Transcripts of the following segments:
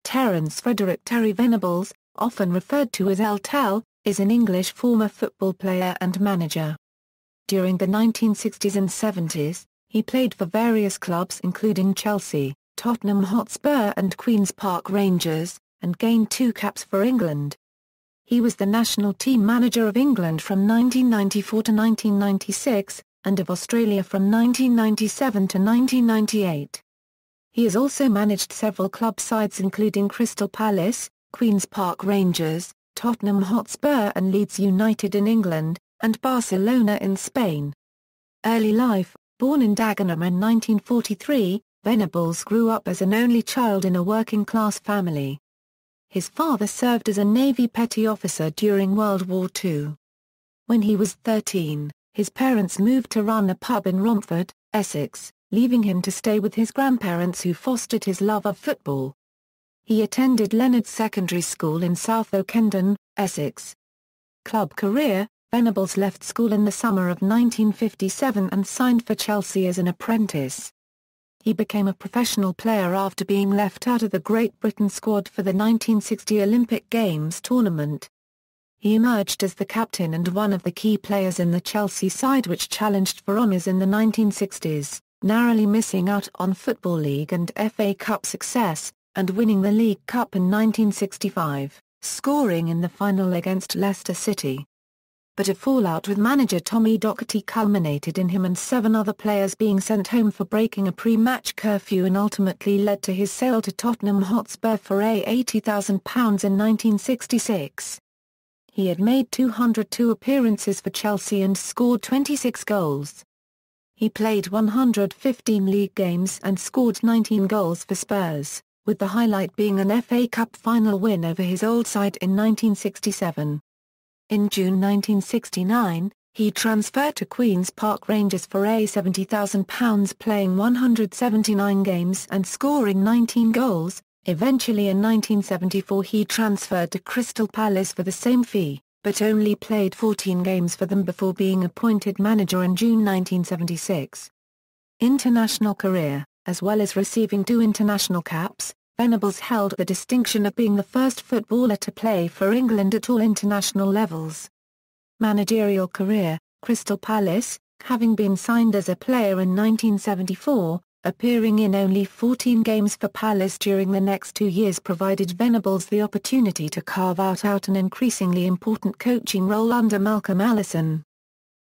Terence Frederick Terry Venables, often referred to as El Tel, is an English former football player and manager. During the 1960s and 70s, he played for various clubs including Chelsea, Tottenham Hotspur and Queen's Park Rangers, and gained 2 caps for England. He was the national team manager of England from 1994 to 1996, and of Australia from 1997 to 1998. He has also managed several club sides including Crystal Palace, Queen's Park Rangers, Tottenham Hotspur and Leeds United in England, and Barcelona in Spain. Early life: born in Dagenham in 1943, Venables grew up as an only child in a working-class family. His father served as a Navy petty officer during World War II. When he was 13, his parents moved to run a pub in Romford, Essex, leaving him to stay with his grandparents who fostered his love of football. He attended Leonard's Secondary School in South Oakenden, Essex. Club career: Venables left school in the summer of 1957 and signed for Chelsea as an apprentice. He became a professional player after being left out of the Great Britain squad for the 1960 Olympic Games tournament. He emerged as the captain and one of the key players in the Chelsea side which challenged for honours in the 1960s, narrowly missing out on Football League and FA Cup success, and winning the League Cup in 1965, scoring in the final against Leicester City. But a fallout with manager Tommy Docherty culminated in him and 7 other players being sent home for breaking a pre-match curfew and ultimately led to his sale to Tottenham Hotspur for £80,000 in 1966. He had made 202 appearances for Chelsea and scored 26 goals. He played 115 league games and scored 19 goals for Spurs, with the highlight being an FA Cup final win over his old side in 1967. In June 1969, he transferred to Queen's Park Rangers for £70,000 playing 179 games and scoring 19 goals. Eventually in 1974 he transferred to Crystal Palace for the same fee, but only played 14 games for them before being appointed manager in June 1976. International career: as well as receiving 2 international caps, Venables held the distinction of being the first footballer to play for England at all international levels. Managerial career: Crystal Palace, having been signed as a player in 1974, appearing in only 14 games for Palace during the next 2 years provided Venables the opportunity to carve out an increasingly important coaching role under Malcolm Allison.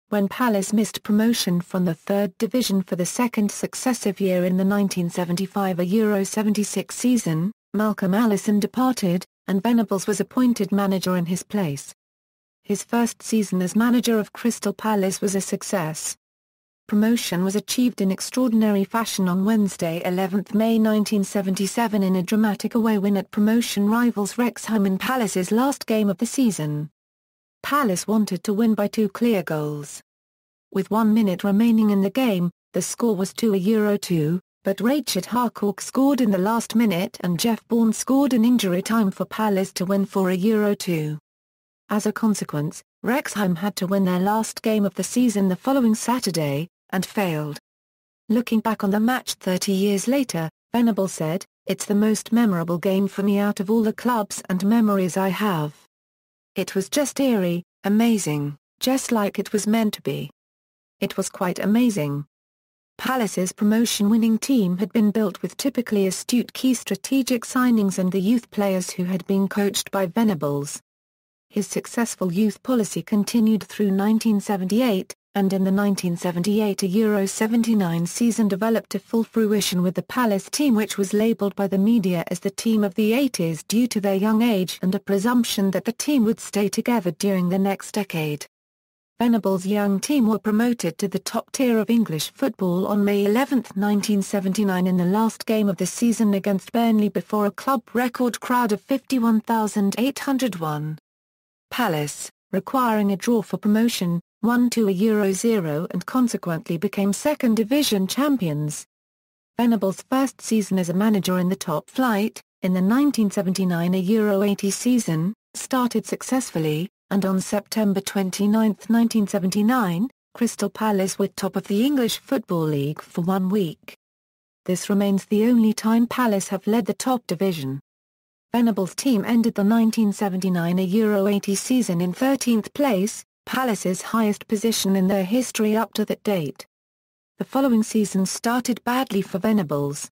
When Palace missed promotion from the 3rd Division for the 2nd successive year in the 1975 Euro 76 season, Malcolm Allison departed, and Venables was appointed manager in his place. His first season as manager of Crystal Palace was a success. Promotion was achieved in extraordinary fashion on Wednesday 11 May 1977 in a dramatic away win at promotion rivals Wrexham in Palace's last game of the season. Palace wanted to win by 2 clear goals. With 1 minute remaining in the game, the score was 2-2, but Rachid Harcourt scored in the last minute and Jeff Bourne scored in injury time for Palace to win 4-2. As a consequence, Wrexham had to win their last game of the season the following Saturday, and failed. Looking back on the match 30 years later, Venables said, "It's the most memorable game for me out of all the clubs and memories I have. It was just eerie, amazing, just like it was meant to be. It was quite amazing." Palace's promotion-winning team had been built with typically astute key strategic signings and the youth players who had been coached by Venables. His successful youth policy continued through 1978, and in the 1978 Euro 79 season developed to full fruition with the Palace team which was labelled by the media as the team of the 80s due to their young age and a presumption that the team would stay together during the next decade. Venables' young team were promoted to the top tier of English football on May 11, 1979 in the last game of the season against Burnley before a club record crowd of 51,801. Palace, requiring a draw for promotion, won 2-0 and consequently became 2nd Division champions. Venables' first season as a manager in the top flight, in the 1979 Euro 80 season, started successfully, and on September 29, 1979, Crystal Palace were top of the English Football League for 1 week. This remains the only time Palace have led the top division. Venables' team ended the 1979 Euro 80 season in 13th place, Palace's highest position in their history up to that date. The following season started badly for Venables.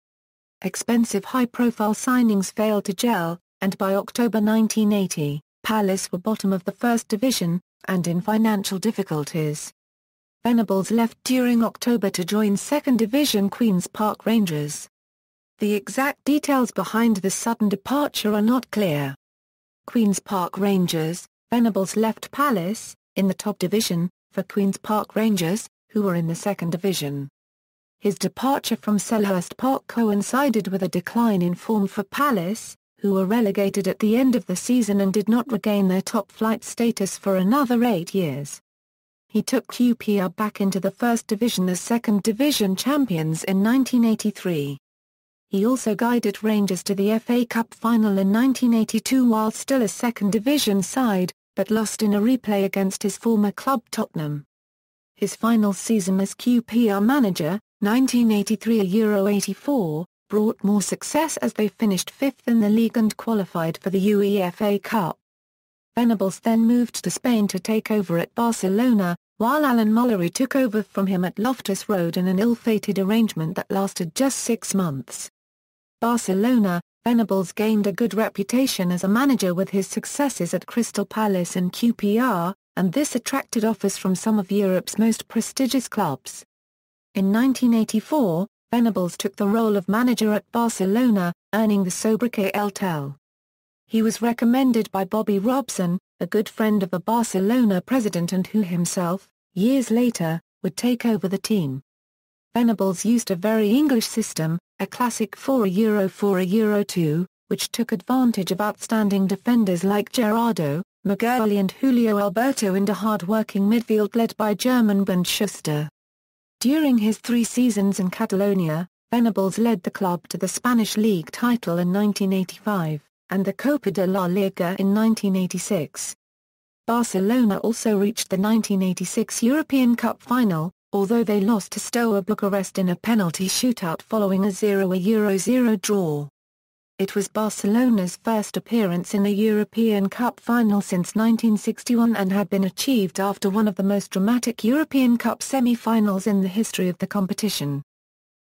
Expensive high-profile signings failed to gel, and by October 1980, Palace were bottom of the First Division, and in financial difficulties. Venables left during October to join Second Division Queen's Park Rangers. The exact details behind the sudden departure are not clear. Queen's Park Rangers, Venables left Palace, in the top division, for Queen's Park Rangers, who were in the second division. His departure from Selhurst Park coincided with a decline in form for Palace, who were relegated at the end of the season and did not regain their top-flight status for another 8 years. He took QPR back into the First Division as Second Division champions in 1983. He also guided Rangers to the FA Cup final in 1982 while still a Second Division side, but lost in a replay against his former club Tottenham. His final season as QPR manager, 1983 Euro 84, brought more success as they finished fifth in the league and qualified for the UEFA Cup. Venables then moved to Spain to take over at Barcelona, while Alan Mullery took over from him at Loftus Road in an ill-fated arrangement that lasted just 6 months. Barcelona, Venables gained a good reputation as a manager with his successes at Crystal Palace and QPR, and this attracted offers from some of Europe's most prestigious clubs. In 1984, Venables took the role of manager at Barcelona, earning the sobriquet El Tel. He was recommended by Bobby Robson, a good friend of the Barcelona president and who himself, years later, would take over the team. Venables used a very English system, a classic 4-4-2, which took advantage of outstanding defenders like Gerardo, Maguire and Julio Alberto and a hard-working midfield led by German Bernd Schuster. During his 3 seasons in Catalonia, Venables led the club to the Spanish League title in 1985, and the Copa de la Liga in 1986. Barcelona also reached the 1986 European Cup final, although they lost to Steaua Bucharest in a penalty shootout following a 0-0 draw. It was Barcelona's first appearance in a European Cup final since 1961 and had been achieved after one of the most dramatic European Cup semi-finals in the history of the competition.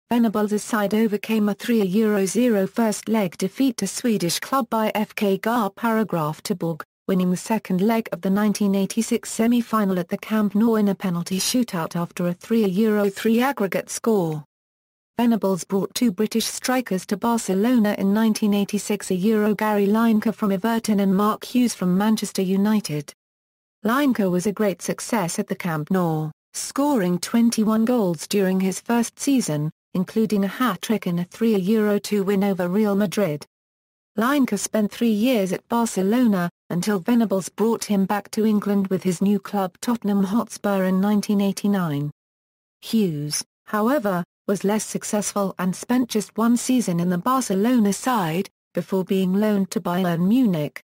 Venables' side overcame a 3-0 first-leg defeat to Swedish club by FK Gar Paragraph Tuborg, winning the second leg of the 1986 semi-final at the Camp Nou in a penalty shootout after a 3-3 aggregate score. Venables brought 2 British strikers to Barcelona in 1986, Gary Lineker from Everton and Mark Hughes from Manchester United. Lineker was a great success at the Camp Nou, scoring 21 goals during his first season, including a hat-trick in a 3-2 win over Real Madrid. Lineker spent 3 years at Barcelona, until Venables brought him back to England with his new club Tottenham Hotspur in 1989. Hughes, however, was less successful and spent just 1 season in the Barcelona side, before being loaned to Bayern Munich.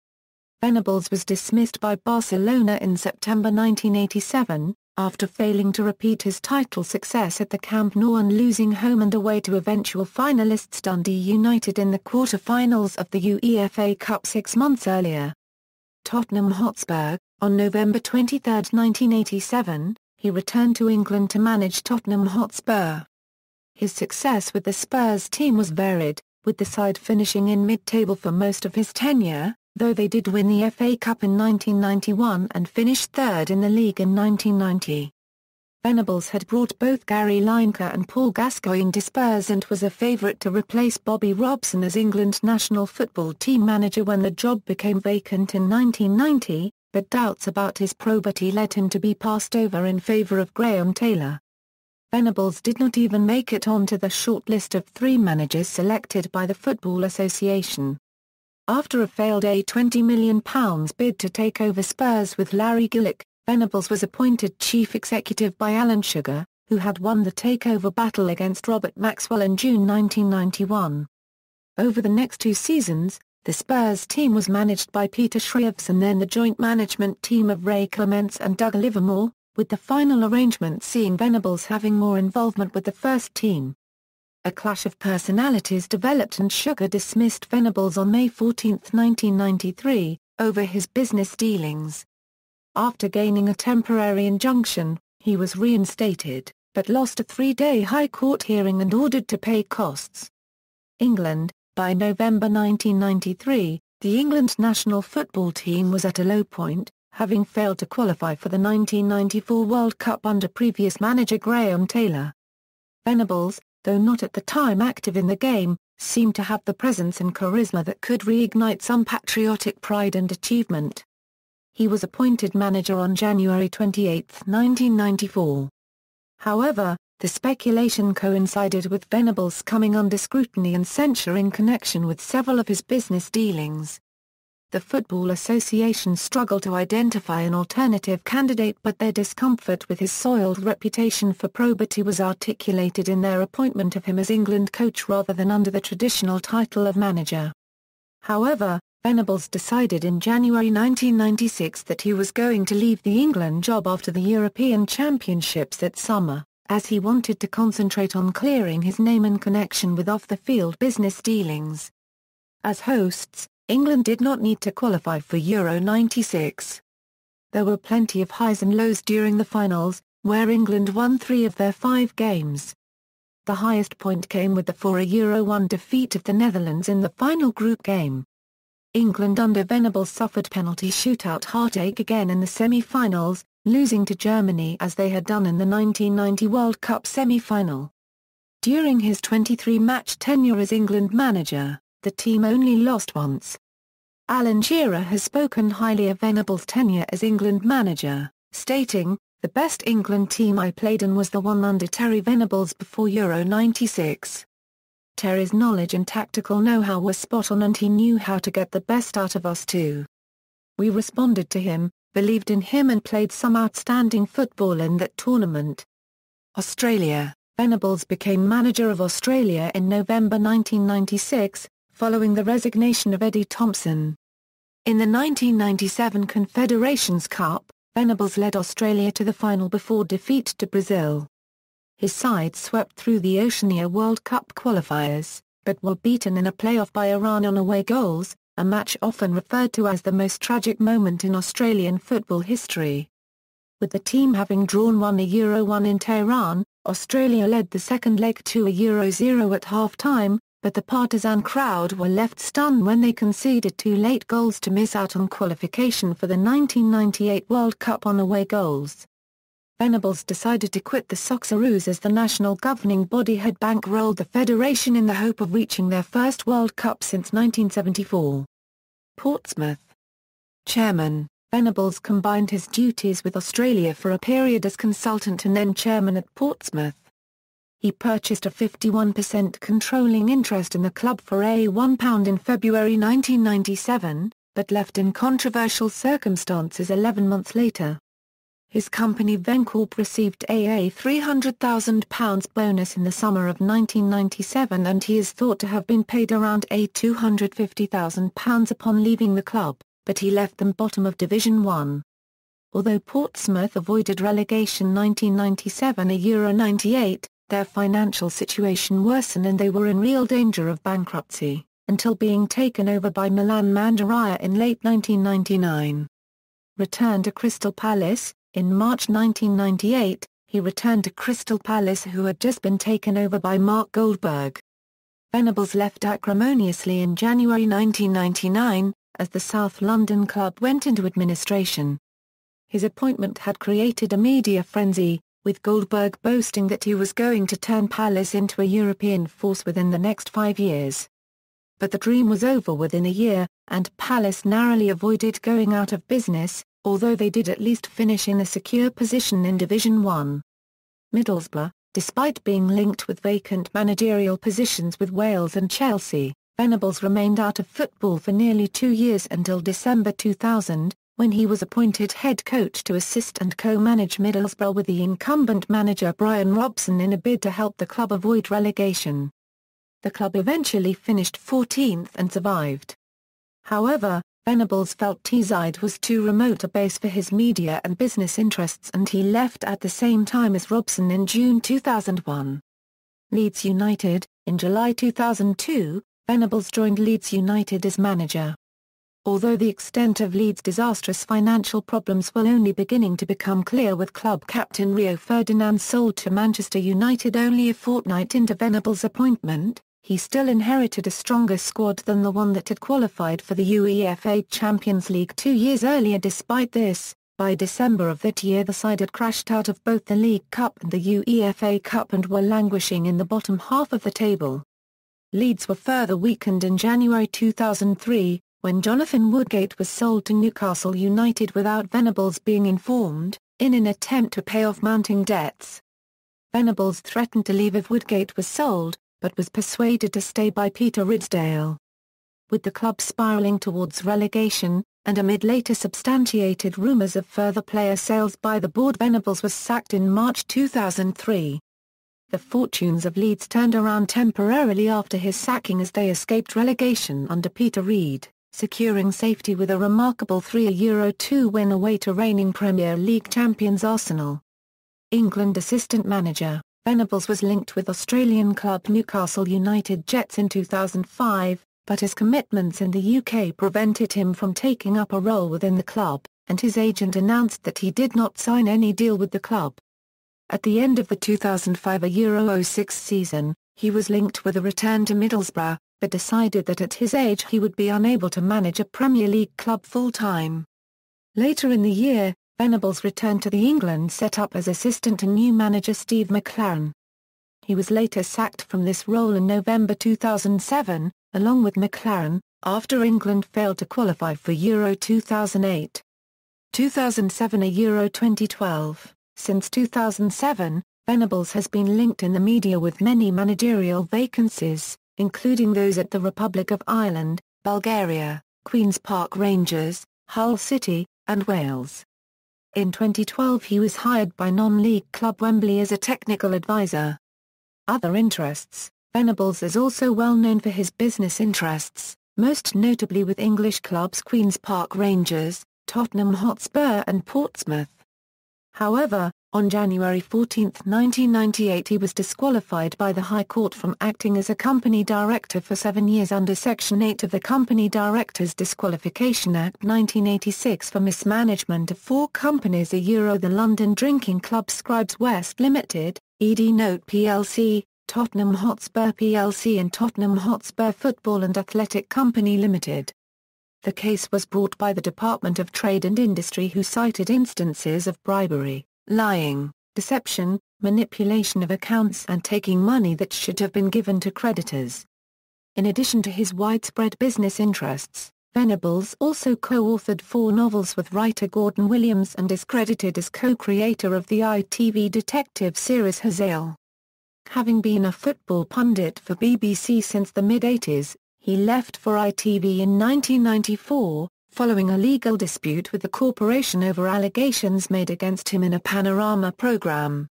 Venables was dismissed by Barcelona in September 1987, after failing to repeat his title success at the Camp Nou and losing home and away to eventual finalists Dundee United in the quarter-finals of the UEFA Cup 6 months earlier. Tottenham Hotspur. On November 23, 1987, he returned to England to manage Tottenham Hotspur. His success with the Spurs team was varied, with the side finishing in mid-table for most of his tenure, though they did win the FA Cup in 1991 and finished third in the league in 1990. Venables had brought both Gary Lineker and Paul Gascoigne to Spurs and was a favourite to replace Bobby Robson as England national football team manager when the job became vacant in 1990, but doubts about his probity led him to be passed over in favour of Graham Taylor. Venables did not even make it onto the short list of 3 managers selected by the Football Association. After a failed £20 million bid to take over Spurs with Larry Gillick, Venables was appointed chief executive by Alan Sugar, who had won the takeover battle against Robert Maxwell in June 1991. Over the next 2 seasons, the Spurs team was managed by Peter Shreves and then the joint management team of Ray Clements and Doug Livermore, with the final arrangement seeing Venables having more involvement with the first team. a clash of personalities developed and Sugar dismissed Venables on May 14, 1993, over his business dealings. After gaining a temporary injunction, he was reinstated, but lost a 3-day High Court hearing and ordered to pay costs. England. By November 1993, the England national football team was at a low point, having failed to qualify for the 1994 World Cup under previous manager Graham Taylor. Venables, though not at the time active in the game, seemed to have the presence and charisma that could reignite some patriotic pride and achievement. He was appointed manager on January 28, 1994. However, the speculation coincided with Venables coming under scrutiny and censure in connection with several of his business dealings. The Football Association struggled to identify an alternative candidate, but their discomfort with his soiled reputation for probity was articulated in their appointment of him as England coach rather than under the traditional title of manager. However, Venables decided in January 1996 that he was going to leave the England job after the European Championships that summer, as he wanted to concentrate on clearing his name in connection with off-the-field business dealings. As hosts, England did not need to qualify for Euro 96. There were plenty of highs and lows during the finals, where England won 3 of their 5 games. The highest point came with the 4-1 defeat of the Netherlands in the final group game. England under Venables suffered penalty shootout heartache again in the semi-finals, losing to Germany as they had done in the 1990 World Cup semi-final. During his 23-match tenure as England manager, the team only lost once. Alan Shearer has spoken highly of Venables' tenure as England manager, stating, "The best England team I played in was the one under Terry Venables before Euro 96. Terry's knowledge and tactical know-how were spot on and he knew how to get the best out of us too. We responded to him, believed in him and played some outstanding football in that tournament." Australia. Venables became manager of Australia in November 1996, following the resignation of Eddie Thompson. In the 1997 Confederations Cup, Venables led Australia to the final before defeat to Brazil. His side swept through the Oceania World Cup qualifiers, but were beaten in a playoff by Iran on away goals, a match often referred to as the most tragic moment in Australian football history. With the team having drawn 1-1 in Tehran, Australia led the second leg 2-0 at half-time, but the partisan crowd were left stunned when they conceded 2 late goals to miss out on qualification for the 1998 World Cup on away goals. Venables decided to quit the Socceroos as the national governing body had bankrolled the federation in the hope of reaching their first World Cup since 1974. Portsmouth. Chairman, Venables combined his duties with Australia for a period as consultant and then chairman at Portsmouth. He purchased a 51% controlling interest in the club for £1 in February 1997, but left in controversial circumstances 11 months later. His company Vencorp received a £300,000 bonus in the summer of 1997 and he is thought to have been paid around £250,000 upon leaving the club, but he left them bottom of Division 1. Although Portsmouth avoided relegation 1997 and Euro 98, their financial situation worsened and they were in real danger of bankruptcy, until being taken over by Milan Mandaria in late 1999. Return to Crystal Palace. In March 1998, he returned to Crystal Palace who had just been taken over by Mark Goldberg. Venables left acrimoniously in January 1999, as the South London club went into administration. His appointment had created a media frenzy, with Goldberg boasting that he was going to turn Palace into a European force within the next 5 years. But the dream was over within a year, and Palace narrowly avoided going out of business, although they did at least finish in a secure position in Division 1. Middlesbrough. Despite being linked with vacant managerial positions with Wales and Chelsea, Venables remained out of football for nearly 2 years until December 2000, when he was appointed head coach to assist and co-manage Middlesbrough with the incumbent manager Brian Robson in a bid to help the club avoid relegation. The club eventually finished 14th and survived. However, Venables felt Teesside was too remote a base for his media and business interests and he left at the same time as Robson in June 2001. Leeds United. In July 2002, Venables joined Leeds United as manager. Although the extent of Leeds' disastrous financial problems were only beginning to become clear with club captain Rio Ferdinand sold to Manchester United only a fortnight into Venables' appointment, he still inherited a stronger squad than the one that had qualified for the UEFA Champions League 2 years earlier. Despite this, by December of that year the side had crashed out of both the League Cup and the UEFA Cup and were languishing in the bottom half of the table. Leeds were further weakened in January 2003, when Jonathan Woodgate was sold to Newcastle United without Venables being informed, in an attempt to pay off mounting debts. Venables threatened to leave if Woodgate was sold, but was persuaded to stay by Peter Ridsdale. With the club spiralling towards relegation, and amid later substantiated rumours of further player sales by the board, Venables was sacked in March 2003. The fortunes of Leeds turned around temporarily after his sacking as they escaped relegation under Peter Reid, securing safety with a remarkable 3-2 win away to reigning Premier League champions Arsenal. England assistant manager, Venables was linked with Australian club Newcastle United Jets in 2005, but his commitments in the UK prevented him from taking up a role within the club, and his agent announced that he did not sign any deal with the club. At the end of the 2005-06 season, he was linked with a return to Middlesbrough, but decided that at his age he would be unable to manage a Premier League club full-time. Later in the year, Venables returned to the England set-up as assistant to new manager Steve McClaren. He was later sacked from this role in November 2007, along with McClaren, after England failed to qualify for Euro 2008. 2007 and Euro 2012. Since 2007, Venables has been linked in the media with many managerial vacancies, including those at the Republic of Ireland, Bulgaria, Queen's Park Rangers, Hull City, and Wales. In 2012 he was hired by non-league club Wembley as a technical advisor. Other interests. Venables is also well known for his business interests, most notably with English clubs Queen's Park Rangers, Tottenham Hotspur and Portsmouth. However, on January 14, 1998 he was disqualified by the High Court from acting as a company director for 7 years under Section 8 of the Company Directors Disqualification Act 1986 for mismanagement of 4 companies. The London drinking club Scribes West Limited, ED Note plc, Tottenham Hotspur plc and Tottenham Hotspur Football and Athletic Company Limited. The case was brought by the Department of Trade and Industry, who cited instances of bribery, lying, deception, manipulation of accounts and taking money that should have been given to creditors. In addition to his widespread business interests, Venables also co-authored 4 novels with writer Gordon Williams and is credited as co-creator of the ITV detective series Hazael. Having been a football pundit for BBC since the mid-80s, he left for ITV in 1994, following a legal dispute with the corporation over allegations made against him in a Panorama programme.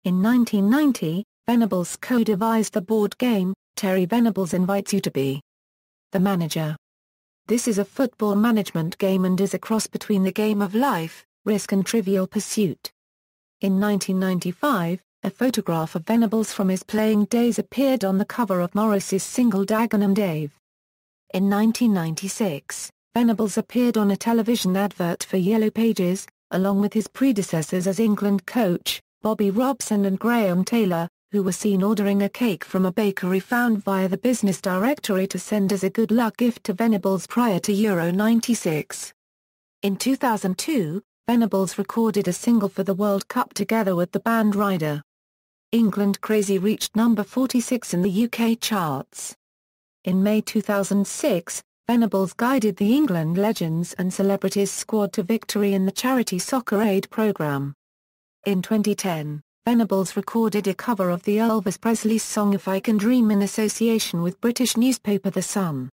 In 1990, Venables co-devised the board game, Terry Venables Invites You to Be the Manager. This is a football management game and is a cross between the game of life, risk and Trivial Pursuit. In 1995, a photograph of Venables from his playing days appeared on the cover of Morris's single Dagenham Dave. In 1996, Venables appeared on a television advert for Yellow Pages, along with his predecessors as England coach, Bobby Robson and Graham Taylor, who were seen ordering a cake from a bakery found via the business directory to send as a good luck gift to Venables prior to Euro '96. In 2002, Venables recorded a single for the World Cup together with the band Ryder. England Crazy reached number 46 in the UK charts. In May 2006, Venables guided the England Legends and Celebrities squad to victory in the charity Soccer Aid programme. In 2010, Venables recorded a cover of the Elvis Presley song If I Can Dream in association with British newspaper The Sun.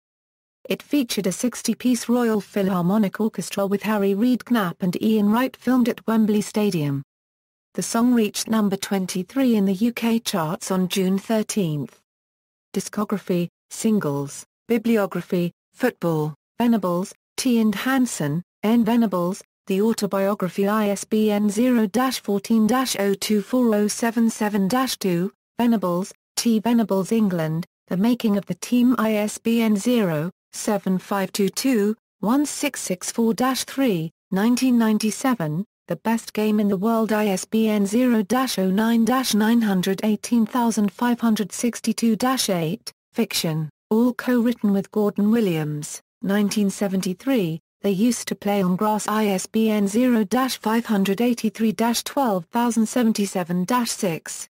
It featured a 60-piece Royal Philharmonic Orchestra with Harry Reid Knapp and Ian Wright filmed at Wembley Stadium. The song reached number 23 in the UK charts on June 13. Discography, singles, bibliography, football, Venables, T. and Hansen, N. Venables, The Autobiography ISBN 0-14-024077-2, Venables, T. Venables England, The Making of the Team ISBN 0-7522-1664-3, 1997, The Best Game in the World ISBN 0-09-918562-8, Fiction, all co-written with Gordon Williams, 1973, They Used to Play on Grass ISBN 0-583-12077-6.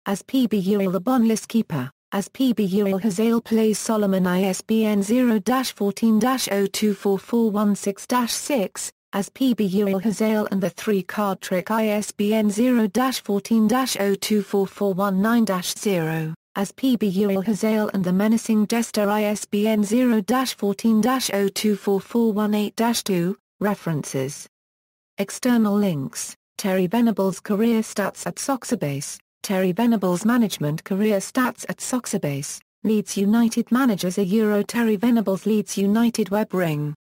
As P.B. Ewell The Boneless Keeper, As P.B. Ewell Hazael Plays Solomon ISBN 0-14-024416-6, As P.B. Ewell Hazael and the Three-Card Trick ISBN 0-14-024419-0, As P.B. Ewell Hazael and the Menacing Jester ISBN 0-14-024418-2, references. External links, Terry Venables Career Stats at Soxabase, Terry Venables Management Career Stats at Soxabase, Leeds United Managers Terry Venables Leeds United Web Ring.